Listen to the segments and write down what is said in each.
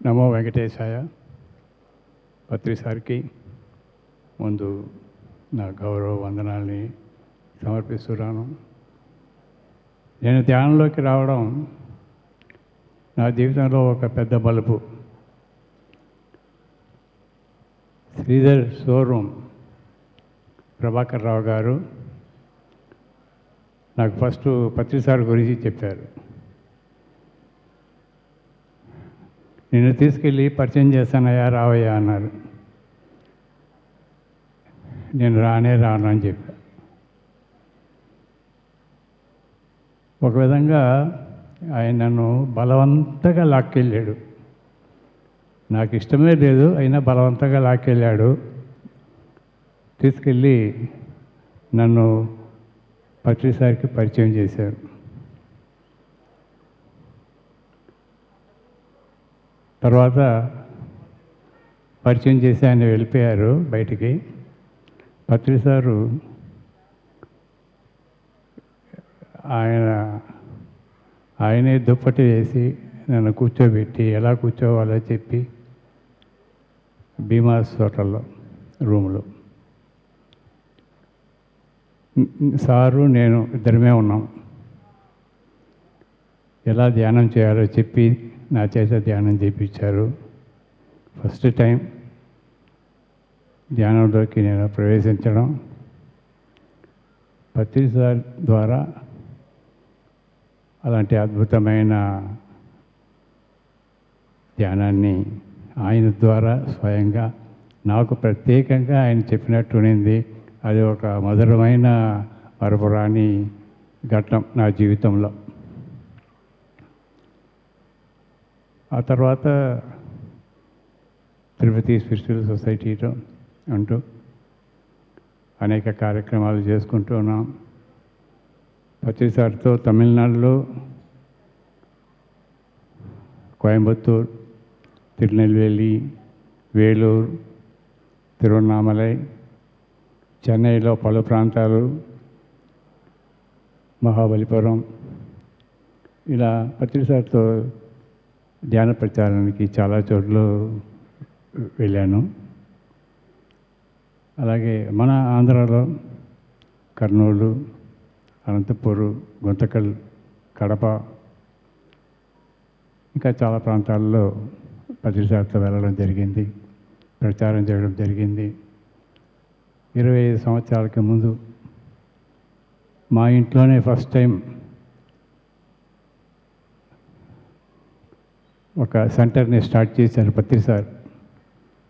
నమో వెంకటేశాయ. పత్రి సార్కి ముందు నా గౌరవ వందనాల్ని సమర్పిస్తున్నాను. నేను ధ్యానంలోకి రావడం నా జీవితంలో ఒక పెద్ద మలుపు. శ్రీధర్ షోరూమ్ ప్రభాకర్ రావు గారు నాకు ఫస్ట్ పత్రి సార్ గురించి చెప్పారు. నిన్ను తీసుకెళ్ళి పరిచయం చేస్తానయ్యా, రావయ్యా అన్నారు. నేను రాను అని చెప్పా. ఒక విధంగా ఆయన నన్ను బలవంతంగా లాక్కెళ్ళాడు. నాకు ఇష్టమే లేదు, అయినా బలవంతంగా లాక్కెళ్ళాడు. తీసుకెళ్ళి నన్ను పత్రిసారికి పరిచయం చేశారు. తర్వాత పరిచయం చేసి ఆయన వెళ్ళిపోయారు బయటికి. పత్రిసారు ఆయనే దుప్పటి వేసి నన్ను కూర్చోబెట్టి ఎలా కూర్చోవాలో చెప్పి భీమాస్ హోటల్లో రూములో సారు నేను ఇద్దరమే ఉన్నాం. ఎలా ధ్యానం చేయాలో చెప్పి నా చేత ధ్యానం చేయించారు. ఫస్ట్ టైం ధ్యానంలోకి నేను ప్రవేశించడం పత్రి సార్ ద్వారా అలాంటి అద్భుతమైన ధ్యానాన్ని ఆయన ద్వారా స్వయంగా నాకు ప్రత్యేకంగా ఆయన చెప్పినట్టు ఉన్నింది. అది ఒక మధురమైన మరపురాని ఘట్టం నా జీవితంలో. ఆ తర్వాత తిరుపతి స్పిరిచువల్ సొసైటీలో అంటూ అనేక కార్యక్రమాలు చేసుకుంటూ ఉన్నాం. పత్రి సార్తో తమిళనాడులో కోయంబత్తూర్, తిరునెల్వేలి, వేలూరు, తిరువన్నామలై, చెన్నైలో పలు ప్రాంతాలు, మహాబలిపురం, ఇలా పత్రి సార్తో ధ్యాన ప్రచారానికి చాలా చోట్ల వెళ్ళాను. అలాగే మన ఆంధ్రాలో కర్నూలు, అనంతపూరు, గుంతకల్, కడప, ఇంకా చాలా ప్రాంతాల్లో పత్రి సార్తో వెళ్ళడం జరిగింది, ప్రచారం చేయడం జరిగింది. 25 సంవత్సరాలకి ముందు మా ఇంట్లోనే ఫస్ట్ టైం ఒక సెంటర్ని స్టార్ట్ చేశారు పత్రి సార్.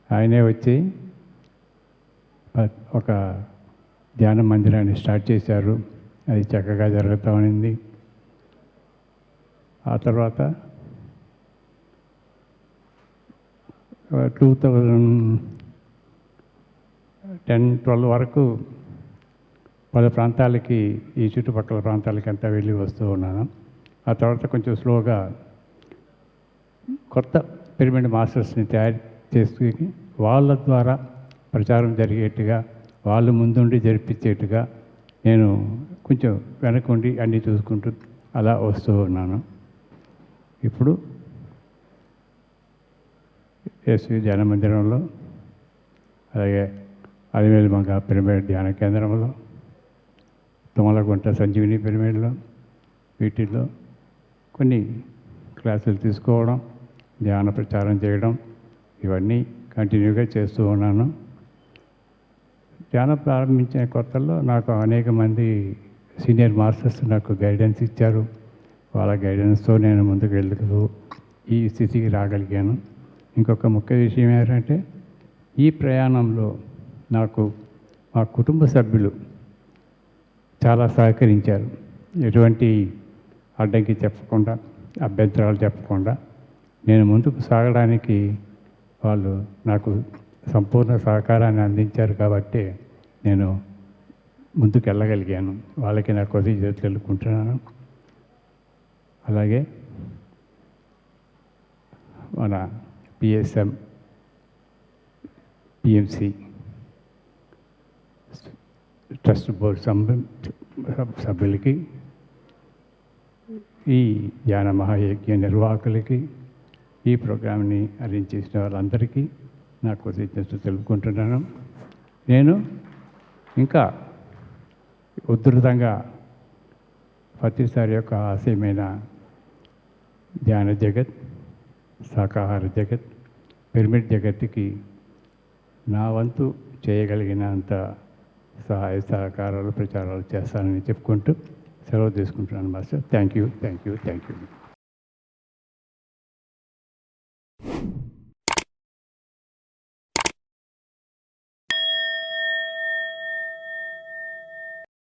ఆయనే వచ్చి ఒక ధ్యాన మందిరాన్ని స్టార్ట్ చేశారు. అది చక్కగా జరుగుతూ ఉన్నింది. ఆ తర్వాత 2010-12 వరకు పలు ప్రాంతాలకి, ఈ చుట్టుపక్కల ప్రాంతాలకి అంతా వెళ్ళి వస్తూ ఉన్నాను. ఆ తర్వాత కొంచెం స్లోగా కొత్త పిరమిడ్ మాస్టర్స్ని తయారు చేసుకుని వాళ్ళ ద్వారా ప్రచారం జరిగేట్టుగా, వాళ్ళు ముందుండి జరిపించేట్టుగా నేను కొంచెం వెనకుండి అన్నీ చూసుకుంటూ అలా వస్తూ ఉన్నాను. ఇప్పుడు ఎస్వి ధ్యాన మందిరంలో, అలాగే అలివేలుమంగ పిరమిడ్ ధ్యాన కేంద్రంలో, తుమ్మలగుంట సంజీవిని పిరమిడ్లో, వీటిల్లో కొన్ని క్లాసులు తీసుకోవడం, ధ్యాన ప్రచారం చేయడం, ఇవన్నీ కంటిన్యూగా చేస్తూ ఉన్నాను. ధ్యానం ప్రారంభించిన కొత్తల్లో నాకు అనేక మంది సీనియర్ మాస్టర్స్ నాకు గైడెన్స్ ఇచ్చారు. వాళ్ళ గైడెన్స్తో నేను ముందుకు వెళ్తూ ఈ స్థితికి రాగలిగాను. ఇంకొక ముఖ్య విషయం ఏంటంటే, ఈ ప్రయాణంలో నాకు మా కుటుంబ సభ్యులు చాలా సహకరించారు. ఎటువంటి అడ్డంకి చెప్పకుండా, అభ్యంతరాలు చెప్పకుండా నేను ముందుకు సాగడానికి వాళ్ళు నాకు సంపూర్ణ సహకారాన్ని అందించారు. కాబట్టి నేను ముందుకు వెళ్ళగలిగాను. వాళ్ళకి నా కొద్ది చేతులు వెళ్ళుకుంటున్నాను. అలాగే మన పిఎస్ఎం, పిఎంసి ట్రస్ట్ బోర్డు సభ్యులకి, ఈ ధ్యాన మహాయజ్ఞ నిర్వాహకులకి, ఈ ప్రోగ్రామ్ని అరేంజ్ చేసిన వాళ్ళందరికీ నా కృతజ్ఞతలు తెలుపుకుంటున్నాను. నేను ఇంకా ఉధృతంగా ఫతీ సార్ యొక్క ఆశయమైన ధ్యాన జగత్, శాకాహార జగత్, పిరమిడ్ జగత్తుకి నా వంతు చేయగలిగినంత సహాయ సహకారాలు ప్రచారాలు చేస్తానని చెప్పుకుంటూ సెలవు తీసుకుంటున్నాను మాస్టర్. Thank you.